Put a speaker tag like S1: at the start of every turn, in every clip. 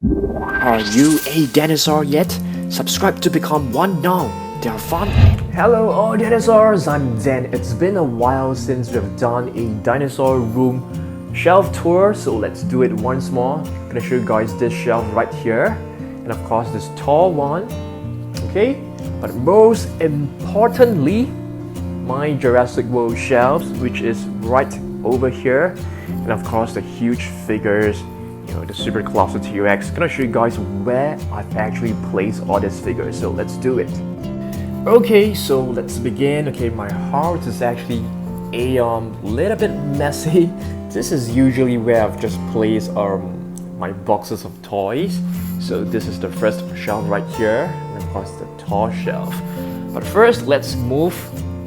S1: Are you a dinosaur yet? Subscribe to become one now. They're fun. Hello all dinosaurs, I'm Zen. It's been a while since we've done a dinosaur room shelf tour, so let's do it once more. I'm gonna show you guys this shelf right here, and of course this tall one. Okay, but most importantly, my Jurassic World shelves, which is right over here, and of course the huge figures, the Super Colossal T-Rex. Gonna show you guys where I've actually placed all these figures, so let's do it. Okay, so let's begin. Okay, my heart is actually a little bit messy. This is usually where I've just placed my boxes of toys. So this is the first shelf right here, and of course the tall shelf. But first, let's move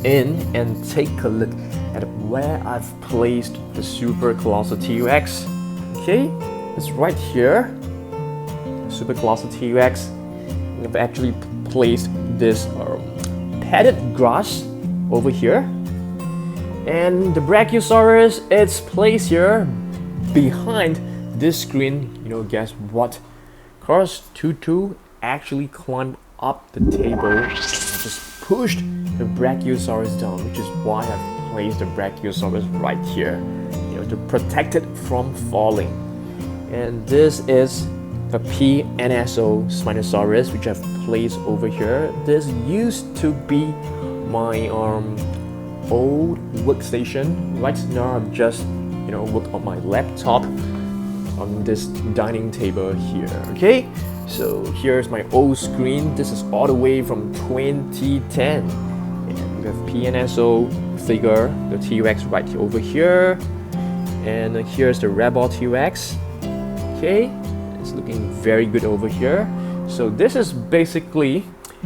S1: in and take a look at where I've placed the Super Colossal T-Rex. Okay, it's right here, Super Colossal T-Rex. I've actually placed this padded grass over here, and the Brachiosaurus, it's placed here behind this screen. Guess what? Cars Tutu actually climbed up the table and just pushed the Brachiosaurus down, which is why I've placed the Brachiosaurus right here, to protect it from falling. And this is a PNSO Spinosaurus, which I've placed over here. This used to be my old workstation. Right now I've just work on my laptop on this dining table here. Okay, so here's my old screen. This is all the way from 2010, and we have PNSO figure, the T-Rex right over here, and here's the Rebel T-Rex. Okay, it's looking very good over here. So this is basically,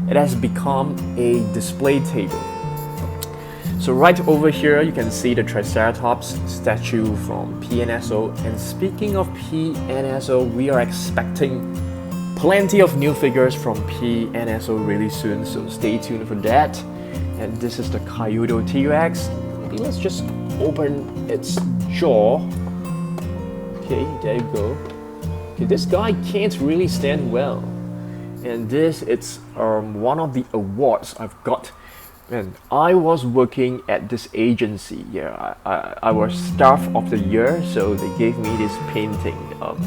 S1: it has become a display table. So right over here you can see the Triceratops statue from PNSO. And speaking of PNSO, we are expecting plenty of new figures from PNSO really soon, so stay tuned for that. And this is the Kyoto T-Rex. Maybe let's just open its jaw. Okay, there you go. Okay, this guy can't really stand well. And this, it's one of the awards I've got. And I was working at this agency. Yeah, I was staff of the year, so they gave me this painting.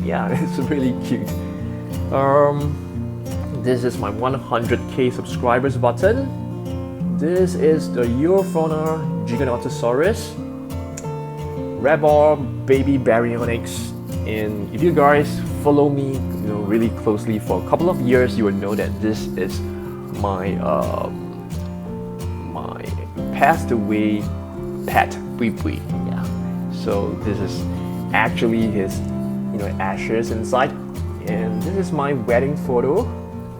S1: Yeah, it's really cute. This is my 100k subscribers button. This is the Eurofauna Giganotosaurus, Rebel Baby Baryonyx. And if you guys follow me, really closely for a couple of years, you will know that this is my my passed away pet, Bui Bui. Yeah. So this is actually his, ashes inside. And this is my wedding photo.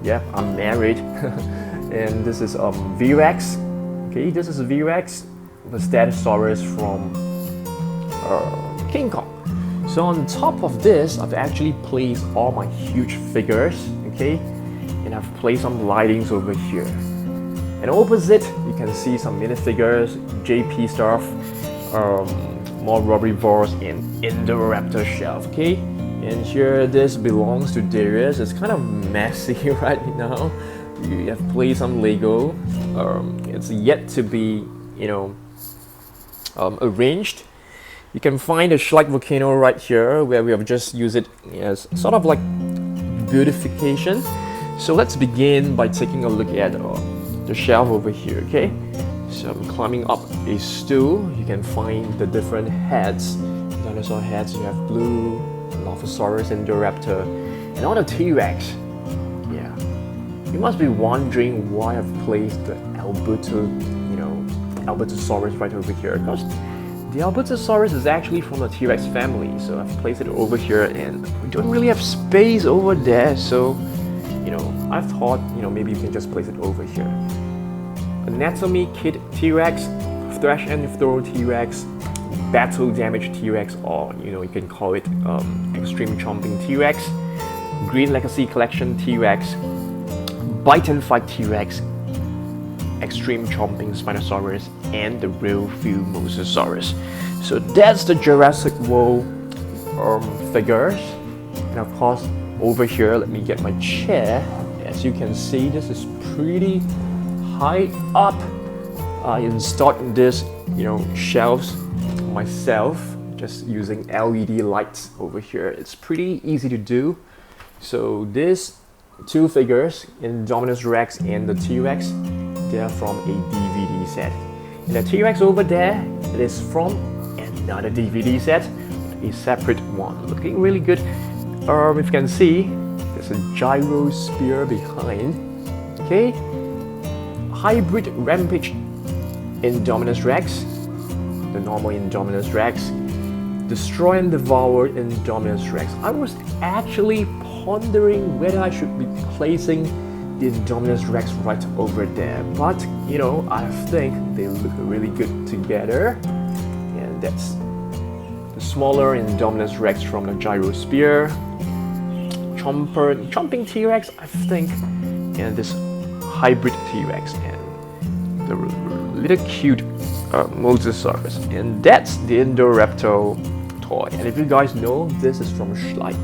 S1: Yep, I'm married. And this is V-Rex. Okay, this is V-Rex, the Stegosaurus from King Kong. So on top of this, I've actually placed all my huge figures, okay? And I've placed some lightings over here. And opposite, you can see some minifigures, JP stuff, more Robivores and Indoraptor shelf, okay? And here, this belongs to Darius. It's kind of messy right now. You have placed some Lego. It's yet to be, arranged. You can find the Schleich volcano right here, where we have just used it as sort of like beautification. So let's begin by taking a look at the shelf over here, okay? So I'm climbing up a stool. You can find the different heads, dinosaur heads. You have blue, Dilophosaurus, Indoraptor, and all the T-Rex. Yeah. You must be wondering why I've placed the Albertosaurus right over here, because the Albertosaurus is actually from the T-Rex family, so I've placed it over here, and we don't really have space over there, so I've thought maybe you can just place it over here. Anatomy Kit T-Rex, Thrash and Throw T-Rex, Battle Damage T-Rex, or you can call it Extreme Chomping T-Rex, Green Legacy Collection T-Rex, Bite and Fight T-Rex, Extreme Chomping Spinosaurus, and the Real Few Mosasaurus. So that's the Jurassic World figures. And of course, over here, let me get my chair. As you can see, this is pretty high up. I installed this, shelves myself, just using LED lights over here. It's pretty easy to do. So these two figures, Indominus Rex and the T-Rex, they're from a DVD set. And the T-Rex over there, it is from another DVD set, a separate one, looking really good. If you can see, there's a gyro spear behind. Okay, hybrid Rampage Indominus Rex, the normal Indominus Rex, Destroy and Devour Indominus Rex. I was actually pondering whether I should be placing the Indominus Rex right over there, but I think they look really good together. And that's the smaller Indominus Rex from the gyro spear, chomping T-Rex, I think, and this hybrid T-Rex, and the little cute Mosasaurus, and that's the Indoraptor toy. And if you guys know, this is from Schleich.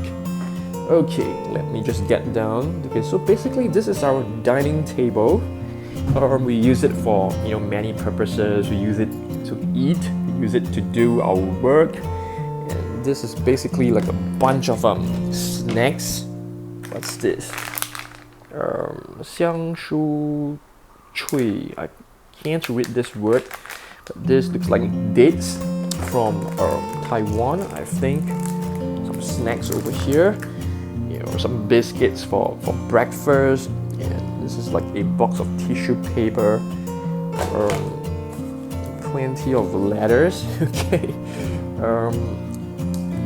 S1: Okay, let me just get down. Okay, so basically this is our dining table. We use it for many purposes. We use it to eat, we use it to do our work, and this is basically like a bunch of snacks. What's this? 香酥脆. I can't read this word, but this looks like dates from Taiwan, I think. Some snacks over here, some biscuits for breakfast, and this is like a box of tissue paper, plenty of letters. Okay,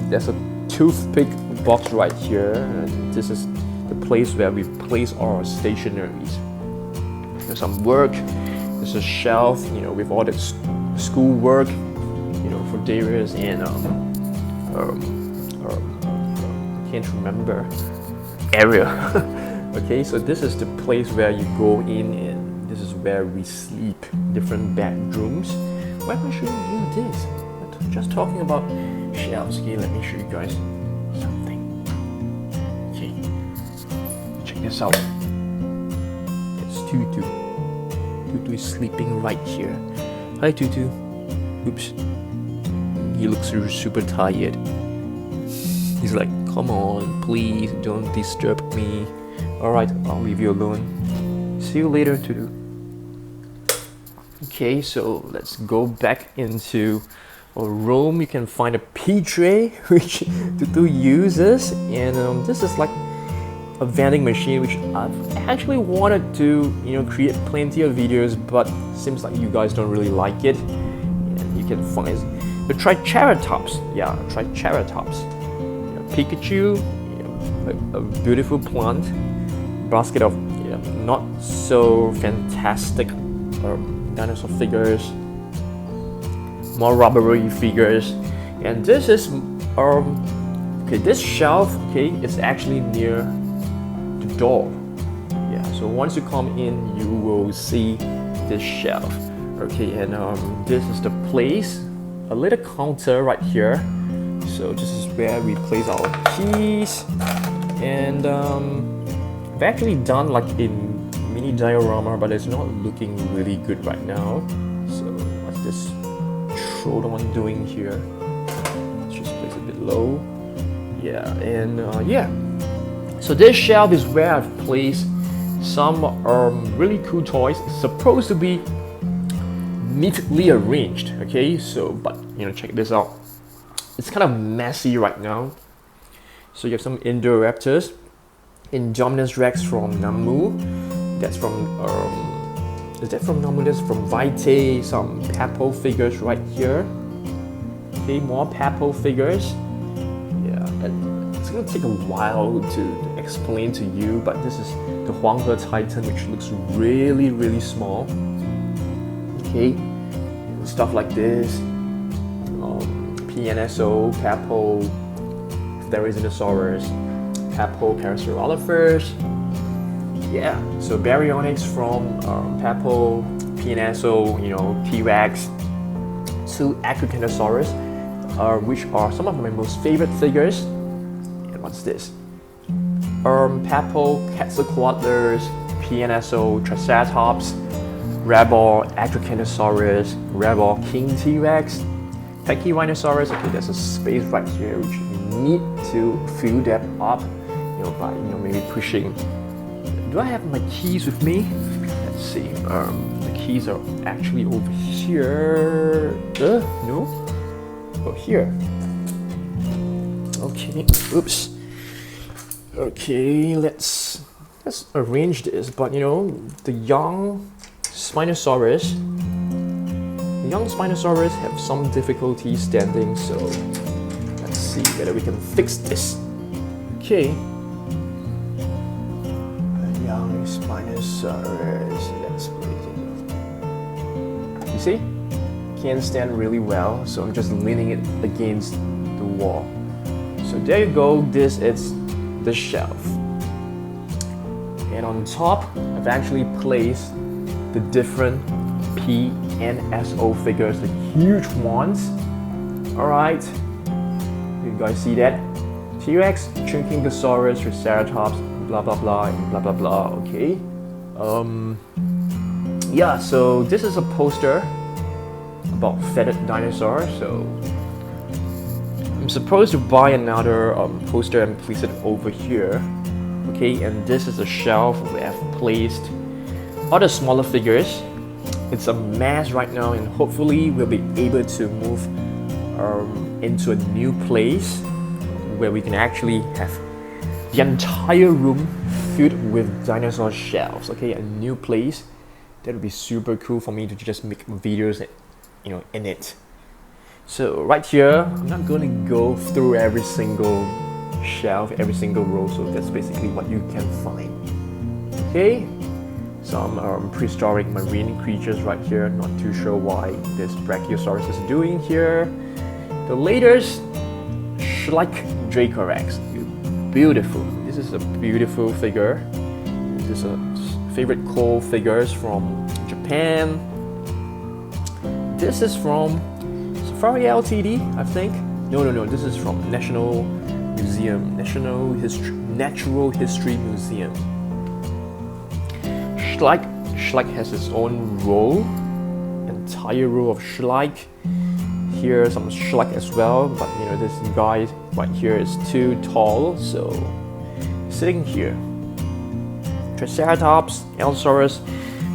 S1: there's a toothpick box right here, and this is the place where we place our stationeries. There's some work. There's a shelf, with all the school work, for Darius, and can't remember area. Okay, so this is the place where you go in, and this is where we sleep. Different bedrooms. Why am I showing you this? I'm just talking about shelves. Okay, let me show you guys something. Okay, check this out. It's Tutu. Tutu is sleeping right here. Hi Tutu. Oops. He looks super tired. He's like, come on, please don't disturb me. Alright, I'll leave you alone. See you later, Tutu. Okay, so let's go back into our room. You can find a pea tray which Tutu uses, and this is like a vending machine which I've actually wanted to create plenty of videos, but seems like you guys don't really like it. And you can find the Triceratops. Yeah, Triceratops. Pikachu, a beautiful plant, basket of not so fantastic dinosaur figures, more rubbery figures, and this is okay, this shelf is actually near the door. Yeah, so once you come in, you will see this shelf. Okay, and this is the place, a little counter right here. So this is where we place our keys, and I've actually done like a mini diorama, but it's not looking really good right now. So what's this Troodon doing here? Let's just place it a bit low. Yeah, and so this shelf is where I've placed some really cool toys. It's supposed to be neatly arranged. Okay, so but check this out. It's kind of messy right now. So you have some Indoraptors, Indominus Rex from Namu. That's from is that from Namu? That's from Vitae. Some Papo figures right here. Okay, more Papo figures. Yeah, and it's gonna take a while to explain to you, but this is the Huanghe Titan, which looks really, really small. Okay, stuff like this. PNSO, Papo, Therizinosaurus, Papo, Parasaurolophus. Yeah, so Baryonyx from Papo, PNSO, T-Rex, two Acrocanthosaurus, which are some of my most favorite figures. And what's this? Papo, Quetzalcoatlus, PNSO, Triceratops, Rabor, Acrocanthosaurus, Rabor, King T-Rex, Pachyrhinosaurus. Okay, there's a space right here which you need to fill that up, by maybe pushing. Do I have my keys with me? Let's see. The keys are actually over here. No. Oh, here. Okay. Oops. Okay, let's arrange this. But the young Spinosaurus have some difficulty standing, so let's see whether we can fix this. Okay. A young Spinosaurus. Let's place it. You see? Can't stand really well, so I'm just leaning it against the wall. So there you go. This is the shelf. And on top, I've actually placed the different PNSO figures, the huge ones. Alright, you guys see that? T-Rex, Trincungosaurus, Triceratops, blah blah blah, and blah blah blah, okay? Yeah, so this is a poster about feathered dinosaurs, so I'm supposed to buy another poster and place it over here. Okay, and this is a shelf where I've placed other smaller figures. It's a mess right now, and hopefully we'll be able to move into a new place where we can actually have the entire room filled with dinosaur shelves. Okay, a new place. That would be super cool for me to just make videos, in it. So right here, I'm not going to go through every single shelf, every single row, so that's basically what you can find. Okay, some prehistoric marine creatures right here. Not too sure why this Brachiosaurus is doing here. The latest Schleichdracorex, beautiful. This is a beautiful figure. This is a favorite coal figures from Japan. This is from Safari Ltd, I think. No. This is from National Museum, Natural History Museum. Schleich has its own row, entire row of Schleich. Here some Schleich as well, but this guy right here is too tall, so sitting here. Triceratops, Allosaurus,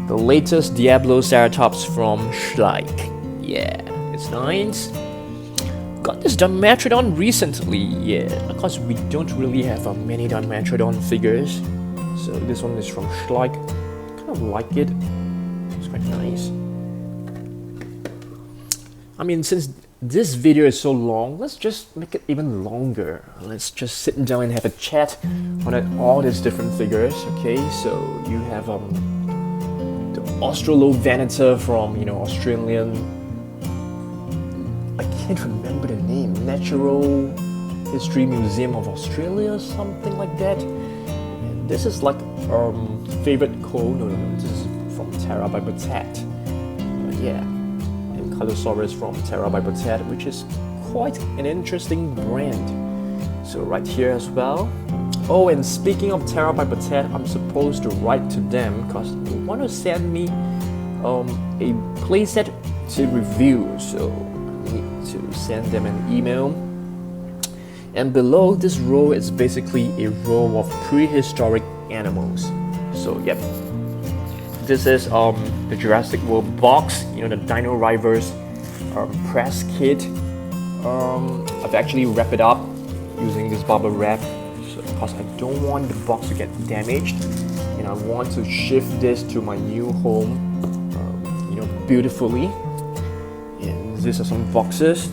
S1: the latest Diabloceratops from Schleich. Yeah, it's nice. Got this Dimetrodon recently, yeah, because we don't really have many Dimetrodon figures. So this one is from Schleich. Kind of like it. It's quite nice. I mean, since this video is so long, let's just make it even longer. Let's just sit down and have a chat on all these different figures. Okay, so you have the Australopithecus from Australian. I can't remember the name. Natural History Museum of Australia, something like that. And this is like favorite coal. No. This is from TerraBibertat. Yeah. Allosaurus from TerraBibertat, which is quite an interesting brand. So right here as well. Oh, and speaking of TerraBibertat, I'm supposed to write to them because they want to send me a playset to review. So I need to send them an email. And below this row is basically a row of prehistoric animals. So yep. This is the Jurassic World box, the Dino Rivals press kit. I've actually wrapped it up using this bubble wrap, because I don't want the box to get damaged, and I want to shift this to my new home, beautifully. And these are some boxes,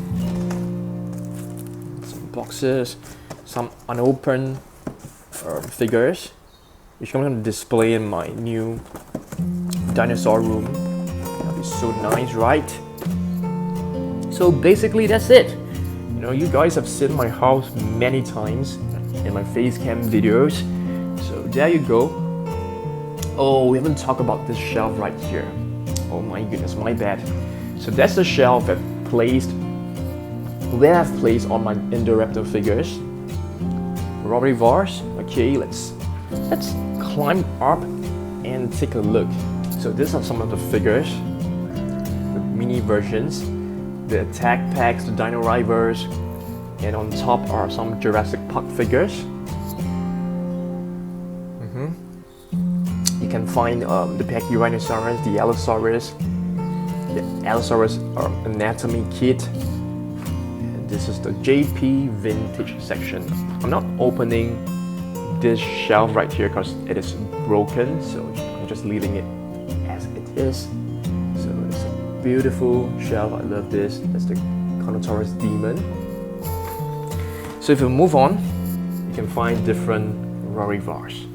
S1: some unopened figures, which I'm going to display in my new dinosaur room. That'll be so nice, right? So basically that's it. You guys have seen my house many times in my face cam videos. So there you go. Oh, we haven't talked about this shelf right here. Oh my goodness, my bad. So that's the shelf where I've placed all my Indoraptor figures. Robivars, like Okay, let's climb up and take a look. So these are some of the figures, the mini versions, the attack packs, the Dino Riders, and on top are some Jurassic Park figures. You can find the Pachyrhinosaurus, the Allosaurus anatomy kit. And this is the JP vintage section. I'm not opening this shelf right here because it is broken, so I'm just leaving it as it is. So it's a beautiful shelf. I love this. That's the Carnotaurus Demon. So if you move on, you can find different Rorivars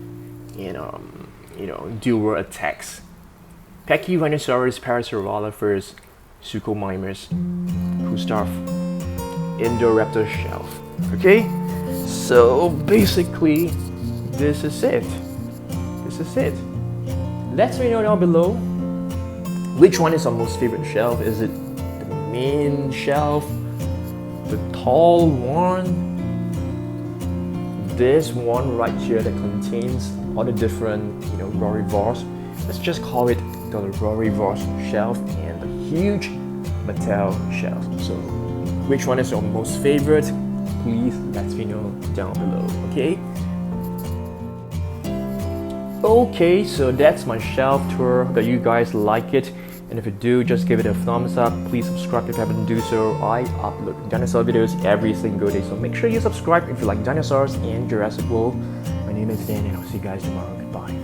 S1: and dual attacks. Pachyrhinosaurus, Parasaurolophus, Suchomimus, Gustav, Indoraptor shelf. Okay, so basically, this is it. Let me know down below which one is our most favorite shelf. Is it the main shelf, the tall one, this one right here that contains all the different Rorivars? Let's just call it the Rorivars shelf and the huge Mattel shelf. So which one is your most favorite? Please let me know down below, okay? Okay, so that's my shelf tour. Hope that you guys like it. And if you do, just give it a thumbs up. Please subscribe if you haven't done so. I upload dinosaur videos every single day, so make sure you subscribe if you like dinosaurs and Jurassic World. My name is Dan, and I'll see you guys tomorrow. Goodbye.